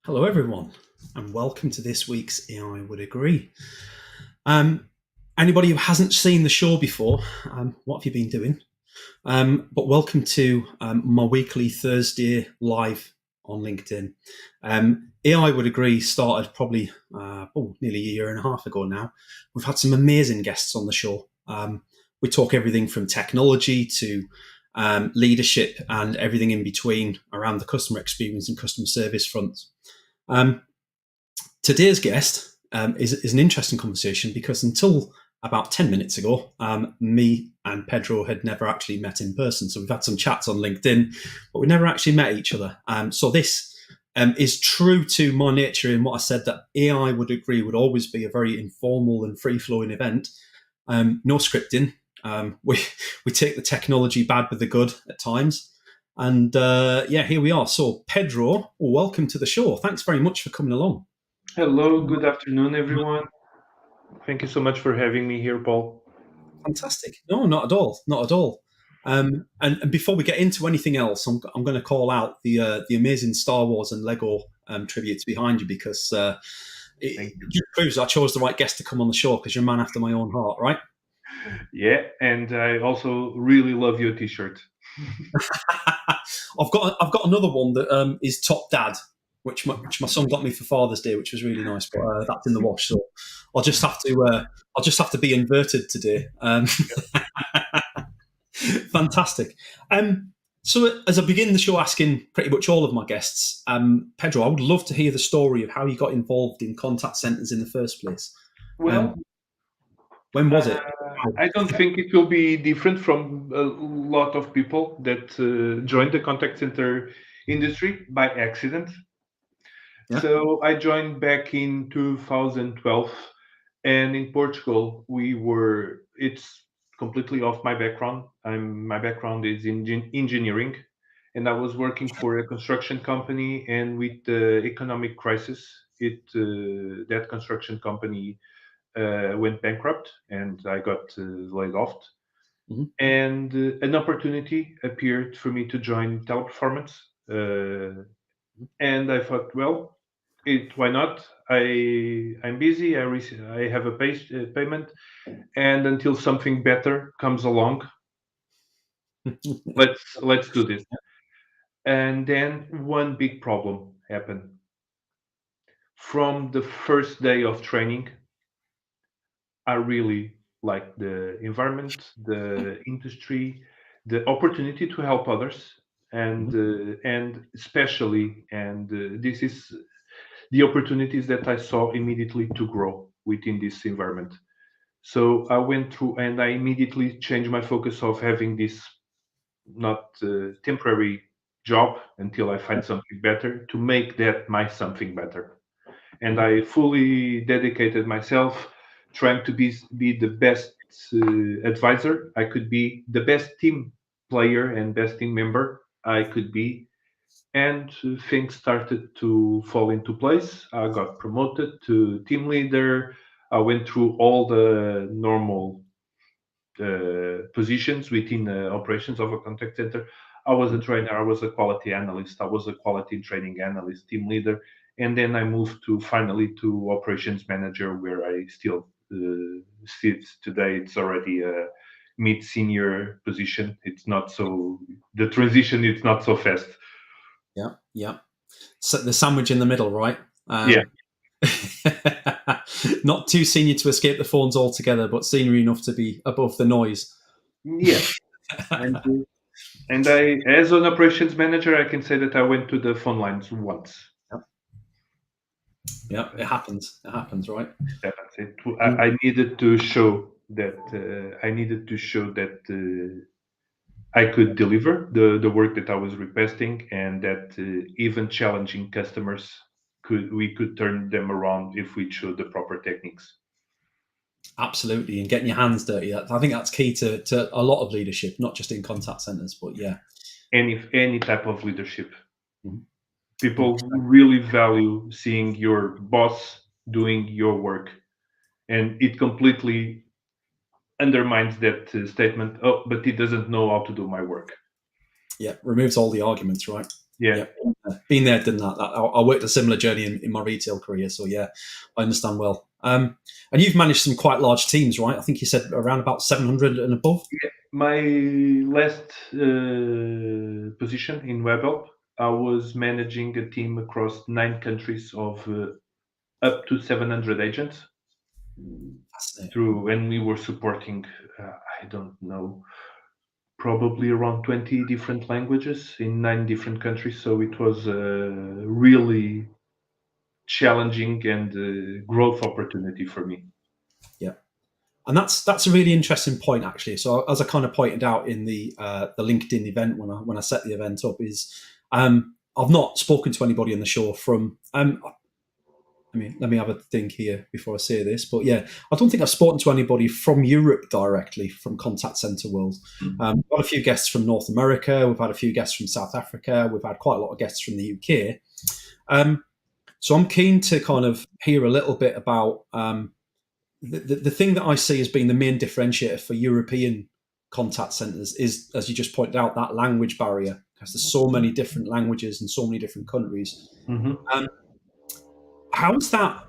Hello, everyone, and welcome to this week's AI Would Agree. Um, Anybody who hasn't seen the show before, what have you been doing? But welcome to my weekly Thursday live on LinkedIn. AI Would Agree started probably nearly a year and a half ago now. We've had some amazing guests on the show. We talk everything from technology to leadership and everything in between around the customer experience and customer service front. Um, Today's guest is an interesting conversation because until about 10 minutes ago, me and Pedro had never actually met in person. So we've had some chats on LinkedIn, but we never actually met each other. So this is true to my nature in what I said, that AI Would Agree would always be a very informal and free-flowing event. No scripting. We take the technology bad with the good at times. And here we are. So Pedro, welcome to the show. Thanks very much for coming along. Hello, good afternoon, everyone. Thank you so much for having me here, Paul. Fantastic. No, not at all. Not at all. And before we get into anything else, I'm going to call out the amazing Star Wars and Lego tributes behind you because Thank it you. just proves I chose the right guest to come on the show because you're a man after my own heart, right? Yeah, and I also really love your T-shirt. I've got another one that is Top Dad, which my son got me for Father's Day, which was really nice, but that's in the wash. So I'll just have to be inverted today. Fantastic. So as I begin the show asking pretty much all of my guests, Pedro, I would love to hear the story of how you got involved in contact centres in the first place. Um, Well, when was uh, it? I don't think it will be different from a lot of people that joined the contact center industry by accident. Yeah. So I joined back in 2012, and in Portugal, it's completely off my background. My background is in engineering, and I was working for a construction company. And with the economic crisis, that construction company went bankrupt, and I got laid off. Mhm. And an opportunity appeared for me to join Teleperformance. And I thought, well, why not? I'm busy. I have a payment, and until something better comes along, let's do this. And then one big problem happened. From the first day of training, I really liked the environment, the industry, the opportunity to help others, and especially, and this is the opportunities that I saw immediately to grow within this environment. So I went through and I immediately changed my focus of having this not temporary job until I find something better to make that my something better. And I fully dedicated myself trying to be the best advisor I could be, the best team player and best team member I could be, and things started to fall into place. I got promoted to team leader. I went through all the normal positions within the operations of a contact center. I was a trainer, I was a quality analyst, I was a quality training analyst, team leader, and then I moved to finally to operations manager, where I still sit today. It's already a mid senior position. It's not so the transition. It's not so fast. Yeah, yeah. So the sandwich in the middle, right? Yeah, Not too senior to escape the phones altogether, but senior enough to be above the noise. yeah. And I, as an operations manager, I can say that I went to the phone lines once. Yep. Yeah, it happens. It happens, right? That's it. Mm. I needed to show that I could deliver the work that I was requesting, and that even challenging customers we could turn them around if we showed the proper techniques. Absolutely, and getting your hands dirty. I think that's key to a lot of leadership, not just in contact centers, but yeah. Any type of leadership, Mhm. people 100%. really value seeing your boss doing your work, and it completely undermines that statement. Oh, but he doesn't know how to do my work. Yeah, removes all the arguments, right? Yeah. Yeah, been there, done that. I worked a similar journey in my retail career, so yeah, I understand well. And you've managed some quite large teams, right? I think you said around about 700 and above. My last position in WebHelp, I was managing a team across 9 countries of up to 700 agents Fascinating. through, and we were supporting, I don't know, probably around 20 different languages in 9 different countries. So it was a really challenging and growth opportunity for me. Yeah. And that's a really interesting point, actually. So as I kind of pointed out in the LinkedIn event when I set the event up, is I've not spoken to anybody on the show from. I mean, let me have a think here before I say this, but yeah, I don't think I've spoken to anybody from Europe directly from Contact Center World. We've got a few guests from North America. We've had a few guests from South Africa. We've had quite a lot of guests from the UK. So I'm keen to kind of hear a little bit about the thing that I see as being the main differentiator for European contact centers is, as you just pointed out, that language barrier, because there's so many different languages and so many different countries. Mhm. Um, how's that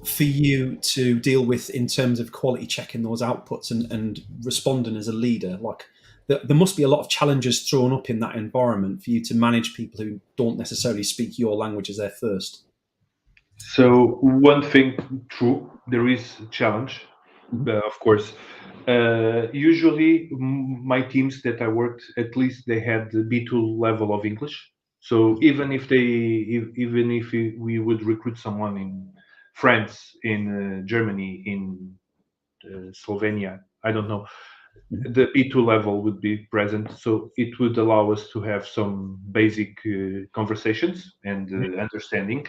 for you to deal with in terms of quality checking those outputs and responding as a leader? Like, there must be a lot of challenges thrown up in that environment for you to manage people who don't necessarily speak your language as their first. So one thing, true, there is a challenge, Mhm. of course. Usually, my teams that I worked, at least they had the B2 level of English. So even if we would recruit someone in France, in Germany, in Slovenia, I don't know, Mhm. the B2 level would be present. So it would allow us to have some basic conversations and understanding.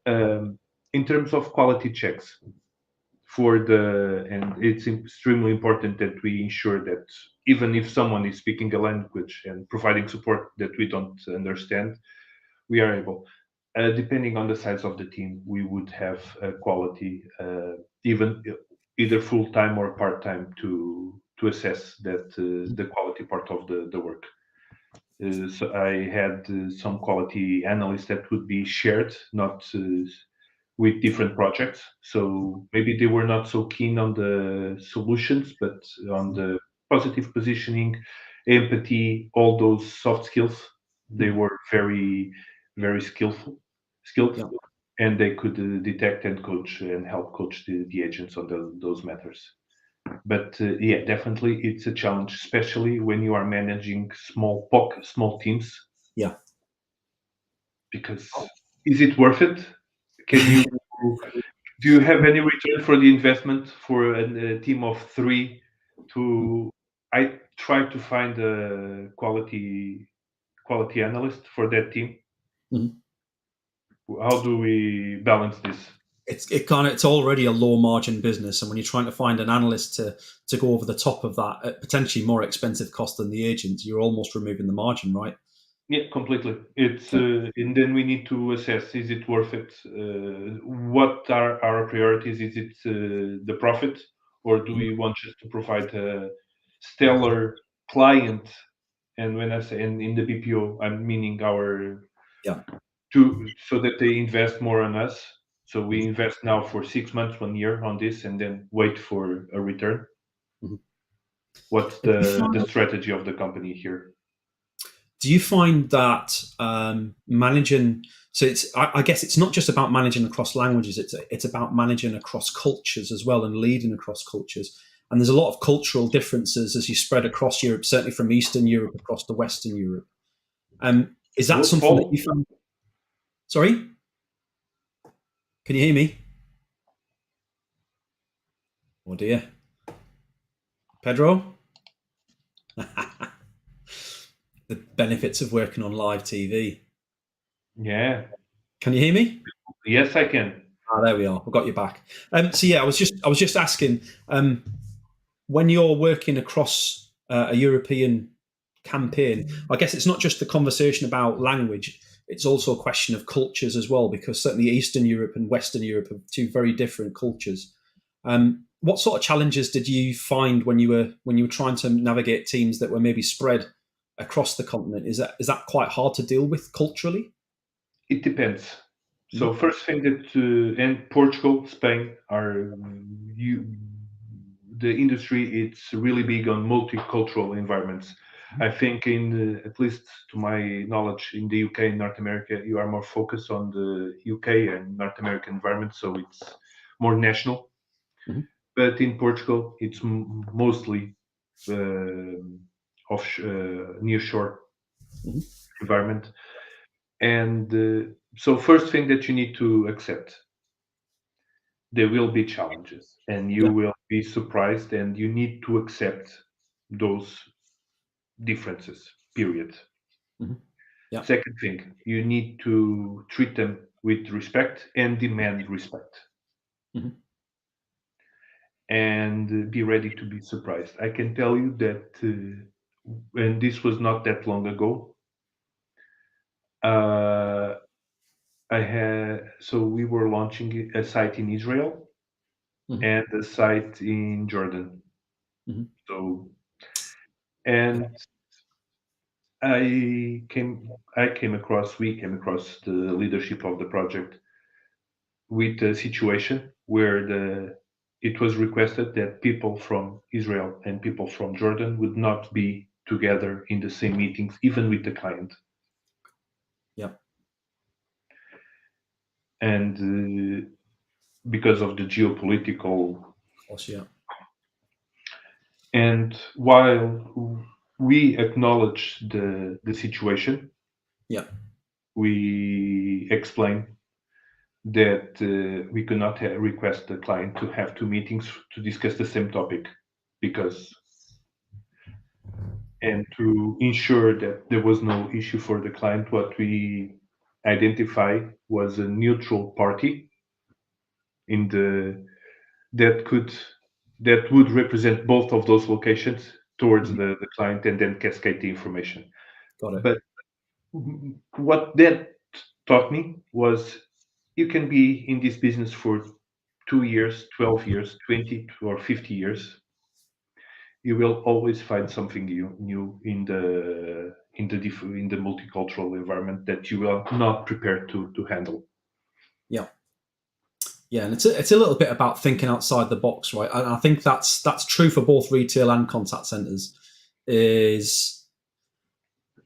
um, in terms of quality checks for the, and it's extremely important that we ensure that even if someone is speaking a language and providing support that we don't understand, we are able, depending on the size of the team, we would have a quality, even either full-time or part-time, to assess that the quality part of the work. So I had some quality analysts that would be shared, not with different projects. So maybe they were not so keen on the solutions, but on the positive positioning, empathy, all those soft skills. They Mhm. were very, very skilled, Yeah. and they could detect and coach and help coach the agents on those matters. But yeah, definitely it's a challenge, especially when you are managing small teams, Yeah. because is it worth it? Can you Do you have any return for the investment for a team of three? To I try to find a quality analyst for that team. Mhm. How do we balance this? It's already a low margin business, and when you're trying to find an analyst to go over the top of that at potentially more expensive cost than the agent, you're almost removing the margin, right? Yeah, completely. It's Yeah. and then we need to assess: is it worth it? What are our priorities? Is it the profit, or do Mhm. we want just to provide a stellar client? And when I say in the BPO, I'm meaning our, Yeah. to, so that they invest more on us. So we Mhm. invest now for 6 months, 1 year on this, and then wait for a return. Mhm. What's And the strategy of the company here? do you find that managing? So I guess it's not just about managing across languages. It's about managing across cultures as well and leading across cultures. And there's a lot of cultural differences as you spread across Europe, certainly from Eastern Europe across to Western Europe. Is that Hello, something that Paul? you found? Sorry, can you hear me? Oh dear, Pedro. The benefits of working on live TV. Yeah. Can you hear me? Yes, I can. Ah, there we are. I've got you back. So yeah, I was just asking, when you're working across a European campaign. I guess it's not just the conversation about language; it's also a question of cultures as well, because certainly Eastern Europe and Western Europe are two very different cultures. What sort of challenges did you find when you were trying to navigate teams that were maybe spread across the continent? Is that quite hard to deal with culturally? It depends. So Mhm, first thing that and Portugal, Spain are you the industry. It's really big on multicultural environments. mhm, I think at least to my knowledge in the UK and North America, you are more focused on the UK and North American environment, so it's more national. mhm, But in Portugal, it's mostly nearshore mhm. environment. And so, first thing that you need to accept, there will be challenges, and you Yeah. will be surprised, and you need to accept those differences. Period. Mhm. Yeah. Second thing, you need to treat them with respect and demand respect, Mhm. and be ready to be surprised. I can tell you that, and this was not that long ago. Uh, I had so we were launching a site in Israel Mhm. and a site in Jordan. Mhm. So, Yeah. and we came across the leadership of the project with a situation where it was requested that people from Israel and people from Jordan would not be together in the same meetings, even with the client. Yeah. And because of the geopolitical. Of course. Yeah. And while we acknowledge the situation, Yeah. we explain that we cannot request the client to have two meetings to discuss the same topic, because and to ensure that there was no issue for the client, what we identify was a neutral party in the that could that would represent both of those locations towards Mhm. the client, and then cascade the information. Got it. But what that taught me was, you can be in this business for 2 years, 12 years, 20 or 50 years. You will always find something new in the multicultural environment that you are not prepared to handle. Yeah. Yeah, and it's a little bit about thinking outside the box, right? And I think that's true for both retail and contact centers. Is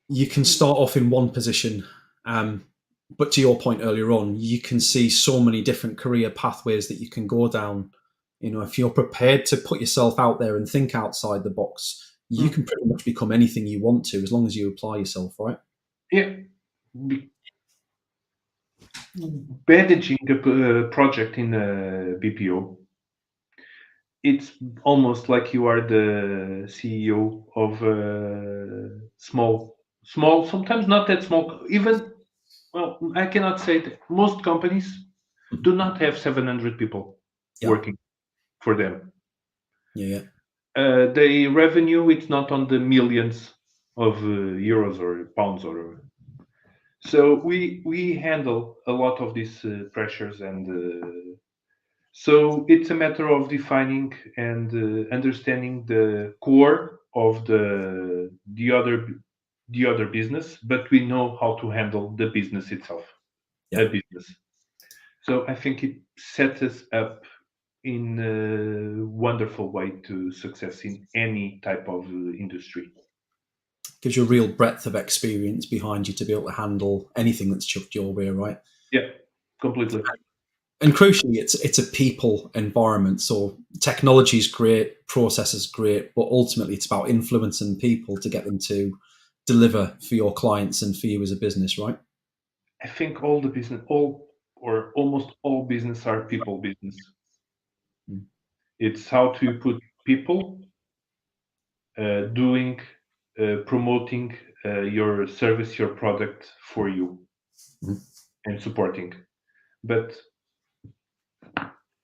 you can start off in one position, but to your point earlier on, you can see so many different career pathways that you can go down. If you're prepared to put yourself out there and think outside the box, you Mm. can pretty much become anything you want to as long as you apply yourself, right? Yeah, managing a project in a BPO, it's almost like you are the CEO of a small, sometimes not that small, even, well, I cannot say that most companies Mhm. do not have 700 people Yeah, working for them. yeah, yeah, The revenue, it's not on the millions of euros or pounds, or so we handle a lot of these pressures, and so it's a matter of defining and understanding the core of the other business, but we know how to handle the business itself, yeah. a business. So I think it sets us up in a wonderful way to success in any type of industry. Gives you a real breadth of experience behind you to be able to handle anything that's chucked your way, right? Yeah, completely. And crucially, it's a people environment. So technology is great, process is great, but ultimately it's about influencing people to get them to deliver for your clients and for you as a business, right? I think all the business, all or almost all business are people business. Mm. It's how to put people doing, promoting your service, your product for you, Mm. and supporting. But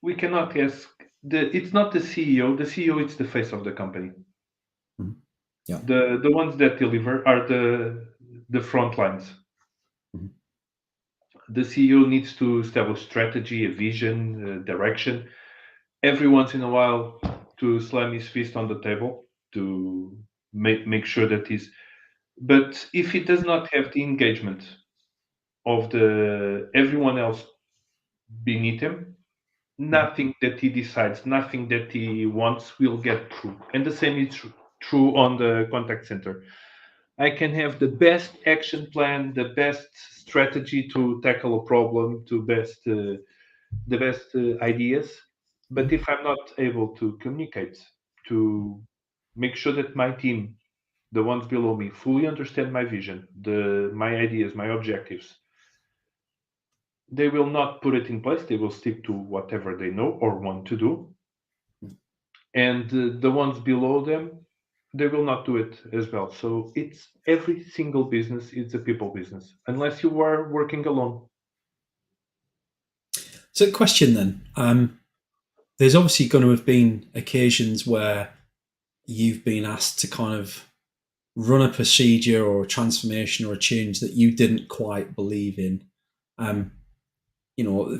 we cannot ask it's not the CEO. The CEO is the face of the company. Mm. Yeah. The ones that deliver are the front lines. Mm. The CEO needs to establish strategy, a vision, direction, every once in a while, to slam his fist on the table to make sure that he's But if he does not have the engagement of the everyone else beneath him, nothing that he decides, nothing that he wants will get through. And the same is true on the contact center. I can have the best action plan, the best strategy to tackle a problem, the best ideas. But if I'm not able to communicate, to make sure that my team, the ones below me, fully understand my vision, my ideas, my objectives, they will not put it in place. They will stick to whatever they know or want to do. And the ones below them, they will not do it as well. So it's every single business is a people business, unless you are working alone. So, question then. There's obviously going to have been occasions where you've been asked to kind of run a procedure or a transformation or a change that you didn't quite believe in. Um,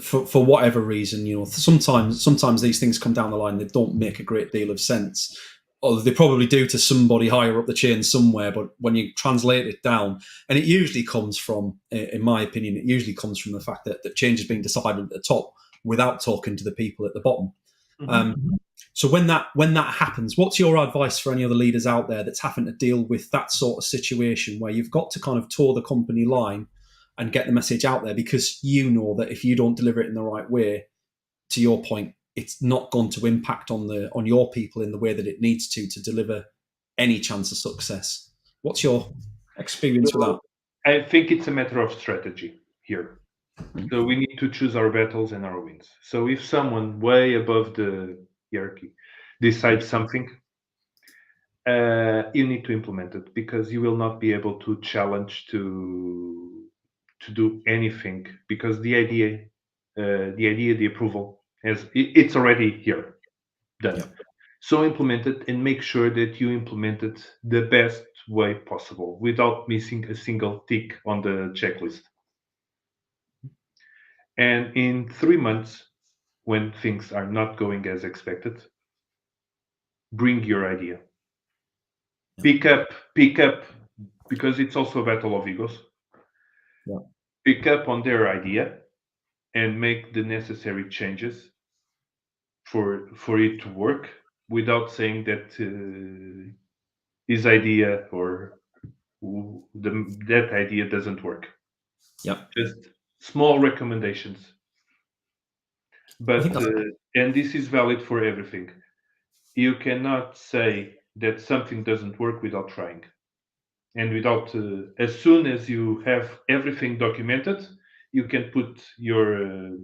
for whatever reason, sometimes these things come down the line that don't make a great deal of sense. Or they probably do to somebody higher up the chain somewhere, but when you translate it down, and it usually comes from, in my opinion, it usually comes from the fact that change is being decided at the top without talking to the people at the bottom. Mhm. Um, so when that happens, what's your advice for any other leaders out there that's having to deal with that sort of situation where you've got to kind of toe the company line and get the message out there because you know that if you don't deliver it in the right way, to your point, it's not going to impact on your people in the way that it needs to deliver any chance of success. What's your experience with that? So I think it's a matter of strategy here. So we need to choose our battles and our wins. So if someone way above the hierarchy decides something, you need to implement it because you will not be able to challenge to do anything because the approval it's already here Yeah, done. So implement it and make sure that you implement it the best way possible without missing a single tick on the checklist. And in 3 months, when things are not going as expected, bring your idea. yeah, Pick up, because it's also a battle of egos. yeah, Pick up on their idea and make the necessary changes for it to work without saying that his idea or that idea doesn't work. yeah. Just small recommendations, I think but that's and this is valid for everything. You cannot say that something doesn't work without trying and without as soon as you have everything documented, you can put your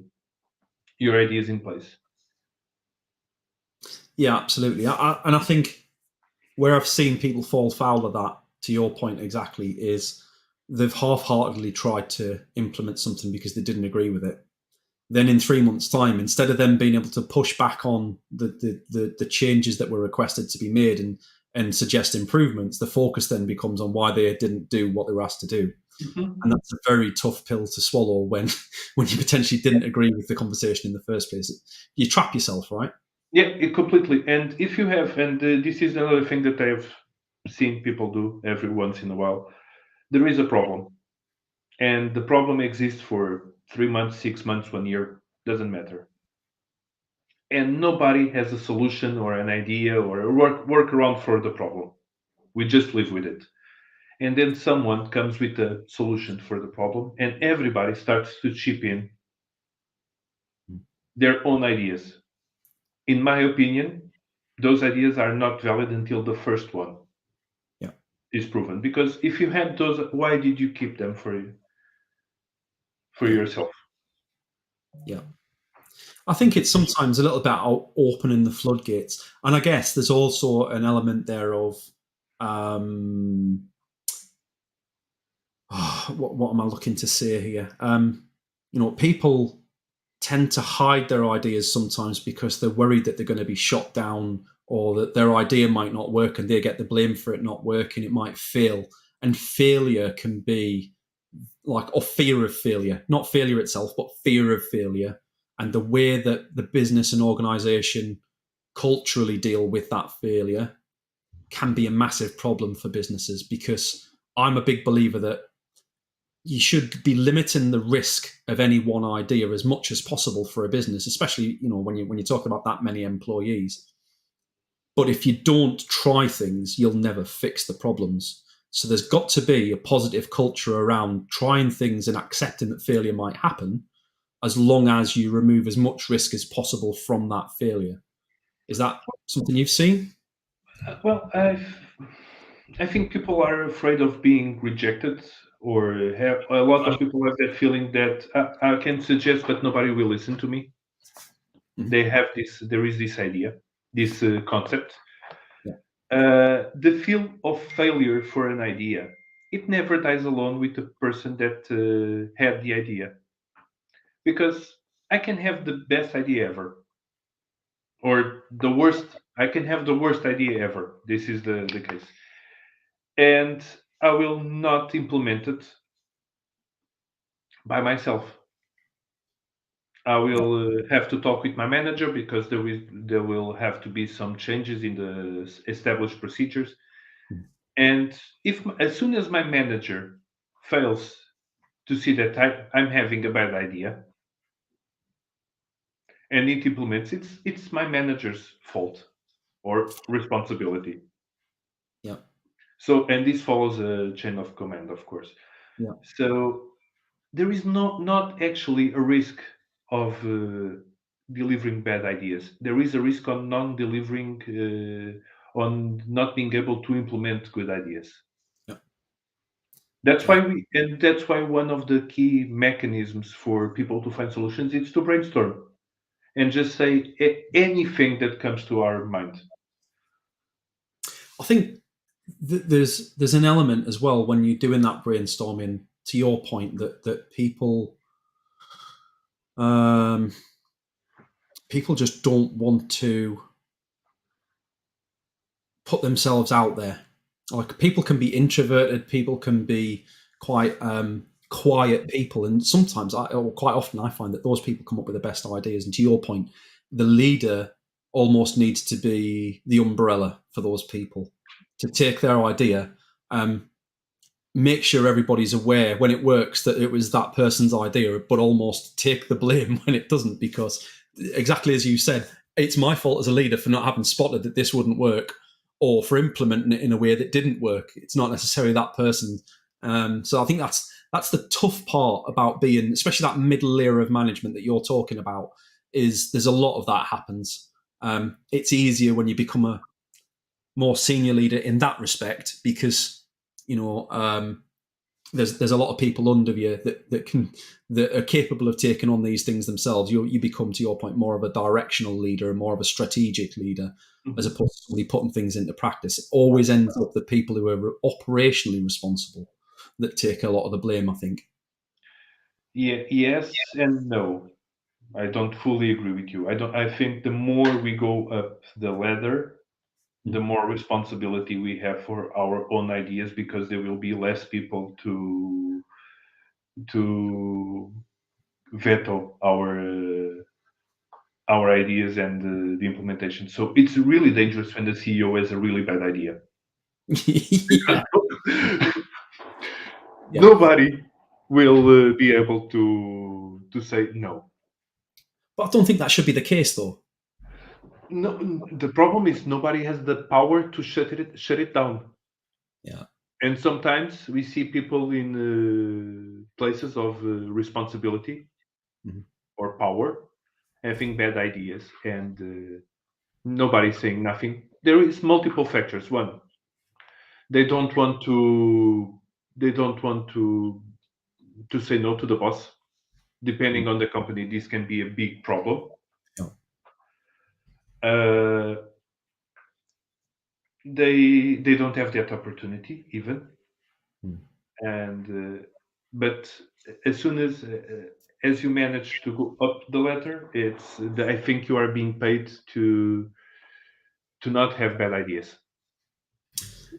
ideas in place. yeah, absolutely. And I think where I've seen people fall foul of that, to your point exactly, is they've half-heartedly tried to implement something because they didn't agree with it. Then in 3 months' time, instead of them being able to push back on the changes that were requested to be made and suggest improvements, the focus then becomes on why they didn't do what they were asked to do. Mhm. And that's a very tough pill to swallow when when you potentially didn't agree with the conversation in the first place. You trap yourself, right? Yeah, completely. And if you have, and this is another thing that I've seen people do every once in a while, there is a problem, and the problem exists for 3 months, 6 months, 1 year, doesn't matter, and nobody has a solution or an idea or a workaround for the problem. We just live with it. And then someone comes with a solution for the problem, and everybody starts to chip in their own ideas. In my opinion, those ideas are not valid until the first one Yeah, is proven. Because if you had those, why did you keep them for yeah, yourself? yeah. I think it's sometimes a little bit about opening the floodgates, and I guess there's also an element there of um, what am I looking to say here? People tend to hide their ideas sometimes because they're worried that they're going to be shot down or that their idea might not work and they get the blame for it not working. It might fail. And failure can be like, or fear of failure, not failure itself, but fear of failure. And the way that the business and organization culturally deal with that failure can be a massive problem for businesses because I'm a big believer that you should be limiting the risk of any one idea as much as possible for a business, especially when you're talking about that many employees. But if you don't try things, you'll never fix the problems. So there's got to be a positive culture around trying things and accepting that failure might happen, as long as you remove as much risk as possible from that failure. Is that something you've seen? Well, I think people are afraid of being rejected, or have a lot of people have that feeling that I can suggest, but nobody will listen to me. Mhm. They have this. There is this idea, this concept. Yeah. The feel of failure for an idea, it never dies alone with the person that had the idea, because I can have the best idea ever, or the worst. I can have the worst idea ever. This is the case, and I will not implement it by myself. I will have to talk with my manager, because there will have to be some changes in the established procedures. Mhm. And if as soon as my manager fails to see that I'm having a bad idea and it implements, it's my manager's fault or responsibility. Yeah. So, and this follows a chain of command, of course. Yeah. So there is not actually a risk of delivering bad ideas. There is a risk on non-delivering, on not being able to implement good ideas. Yeah. That's Yeah. why that's why one of the key mechanisms for people to find solutions is to brainstorm and just say anything that comes to our mind. I think there's an element as well when you're doing that brainstorming. To your point, that um, people just don't want to put themselves out there. Like, people can be introverted, people can be quite quiet people, and sometimes, or quite often, I find that those people come up with the best ideas. And to your point, the leader almost needs to be the umbrella for those people to take their idea. Make sure everybody's aware when it works that it was that person's idea, but almost take the blame when it doesn't, because exactly as you said, it's my fault as a leader for not having spotted that this wouldn't work, or for implementing it in a way that didn't work. It's not necessarily that person. So I think that's the tough part about being, especially that middle layer of management that you're talking about. Is there's a lot of that happens. It's easier when you become a more senior leader in that respect, because you know there's a lot of people under you that are capable of taking on these things themselves. You become, to your point, more of a directional leader and more of a strategic leader, as Mhm. opposed to somebody putting things into practice. It always ends up the people who are operationally responsible that take a lot of the blame, I think. Yeah, yes and no. I don't fully agree with you. I don't. I think the more we go up the ladder, the more responsibility we have for our own ideas, because there will be less people to veto our ideas and the implementation. So it's really dangerous when the CEO has a really bad idea. Yeah, yeah. Nobody will be able to say no. But I don't think that should be the case, though. No, the problem is nobody has the power to shut it down. Yeah. And sometimes we see people in places of responsibility Mhm. or power having bad ideas, and nobody's saying nothing. There is multiple factors. One, they don't want to they don't want to say no to the boss. Mhm. Depending on the company, this can be a big problem. Yeah. Uh, they don't have that opportunity even, Mm. and but as soon as you manage to go up the ladder, I think you are being paid to not have bad ideas,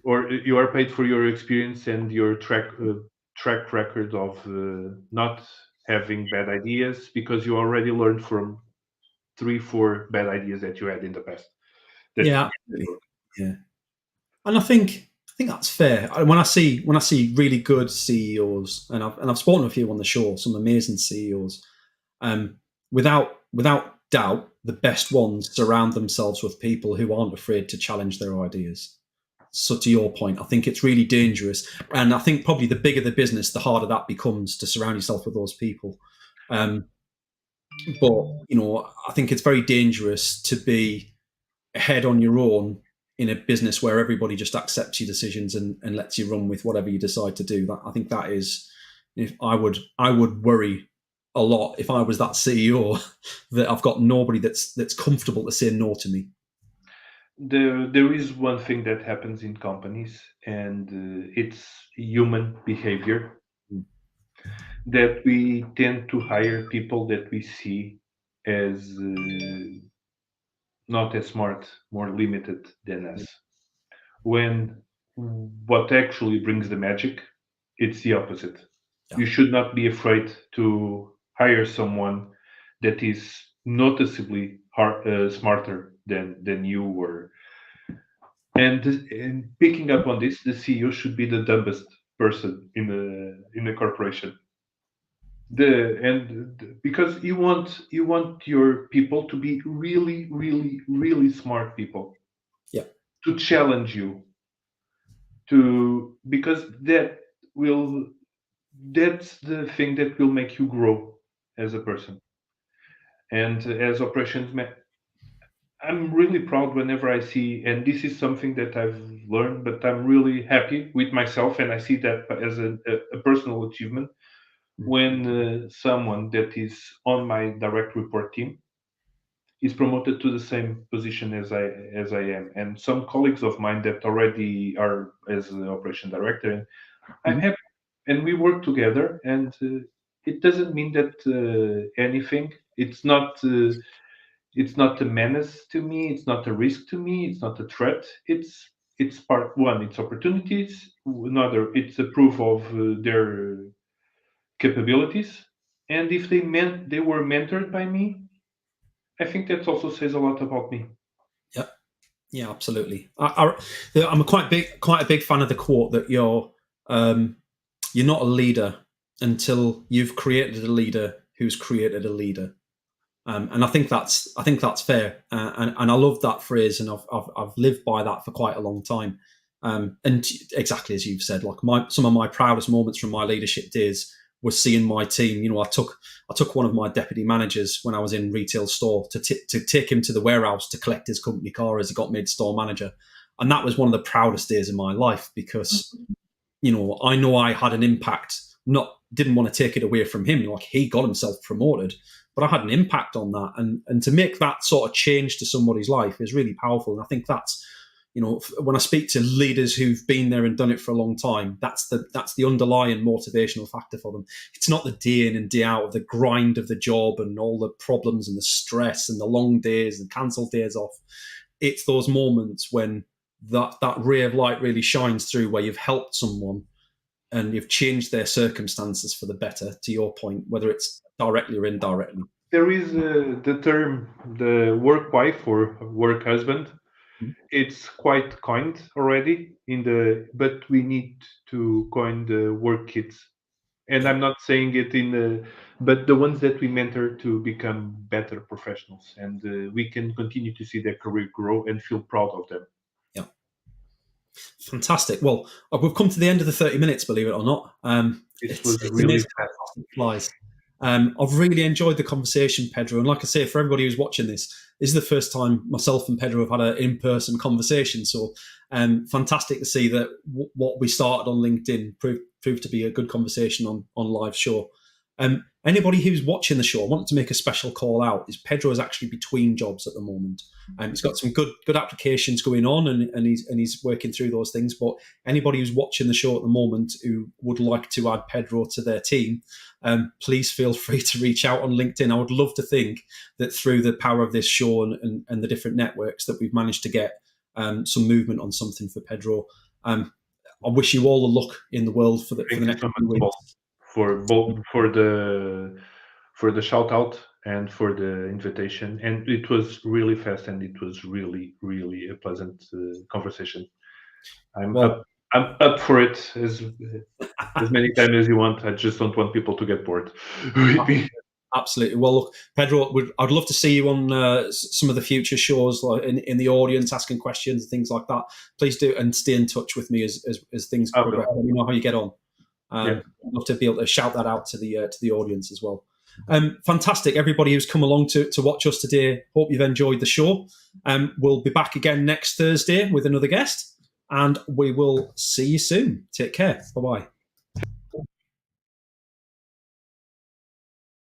or you are paid for your experience and your track record of not having bad ideas, because you already learned from 3 4 bad ideas that you had in the past that Yeah, didn't absolutely. work. Yeah. And I think think that's fair. When I see really good CEOs, and I've spoken to a few on the show, some amazing CEOs. Without doubt, the best ones surround themselves with people who aren't afraid to challenge their ideas. So to your point, I think it's really dangerous, and I think probably the bigger the business, the harder that becomes to surround yourself with those people. Um, but I think it's very dangerous to be ahead on your own in a business where everybody just accepts your decisions and lets you run with whatever you decide to do. That I think that is, if I would worry a lot if I was that CEO that I've got nobody that's comfortable to say no to me. There is one thing that happens in companies, and it's human behavior, Mm. that we tend to hire people that we see as not as smart, more limited than us. When what actually brings the magic, it's the opposite. Yeah, You should not be afraid to hire someone that is noticeably smarter than you were. And picking up on this, the CEO should be the dumbest person in a corporation. Because you want your people to be really, really, really smart people, yeah, to challenge you, to because will that's the thing that will make you grow as a person. And as I'm really proud whenever I see, and this is something that I've learned, but I'm really happy with myself, and I see that as a personal achievement mm, when someone that is on my direct report team is promoted to the same position as I am, and some colleagues of mine that already are as an operation director, and I'm mhm, happy, and we work together, and it doesn't mean that anything. It's not a menace to me. It's not a risk to me. It's not a threat. It's part one. It's opportunities. Another. It's a proof of their capabilities. And if they were mentored by me, I think that also says a lot about me. yeah, yeah, absolutely. I'm quite a big fan of the quote that you're not a leader until you've created a leader who's created a leader. And I think that's fair, and I love that phrase, and I've lived by that for quite a long time. And exactly as you've said, like some of my proudest moments from my leadership days was seeing my team. I took one of my deputy managers when I was in retail store to take him to the warehouse to collect his company car as he got made store manager, and that was one of the proudest days of my life because I know I had an impact. Not didn't want to take it away from him. Like he got himself promoted, but I had an impact on that, and to make that sort of change to somebody's life is really powerful. And I think that's when I speak to leaders who've been there and done it for a long time, that's the underlying motivational factor for them. It's not the day in and day out of the grind of the job and all the problems and the stress and the long days and cancelled days off. It's those moments when that ray of light really shines through, where you've helped someone and you've changed their circumstances for the better, to your point, whether it's directly or indirectly. There is the term, the work wife or work husband. It's quite coined already but we need to coin the work kids. And Yeah, I'm not saying it but the ones that we mentor to become better professionals, and we can continue to see their career grow and feel proud of them. yeah. Fantastic. Well, we've come to the end of the 30 minutes, believe it or not. It It's, was it's really amazing fast. how fast it flies. I've really enjoyed the conversation, Pedro. And like I say, for everybody who's watching this is the first time myself and Pedro have had an in-person conversation. So fantastic to see that what we started on LinkedIn proved to be a good conversation on live show. Anybody who's watching the show, I want to make a special call out. Is Pedro is actually between jobs at the moment. He's got some good applications going on, and he's working through those things. But anybody who's watching the show at the moment who would like to add Pedro to their team, please feel free to reach out on LinkedIn. I would love to think that through the power of this show and the different networks that we've managed to get some movement on something for Pedro. I wish you all the luck in the world for the Thank you next so few much, Paul, weeks. for both for the shout out and for the invitation. And it was really fast, and it was really, really a pleasant conversation. I'm Well, up. I'm up for it as many times as you want. I just don't want people to get bored with me. Absolutely. Well, look, Pedro, I'd love to see you on some of the future shows, like in the audience, asking questions and things like that. Please do, and stay in touch with me as things I progress. will. Let me know how you get on. Yeah. I'd love to be able to shout that out to the audience as well. Fantastic, everybody who's come along to watch us today. Hope you've enjoyed the show. We'll be back again next Thursday with another guest, and we will see you soon. Take care. Bye bye.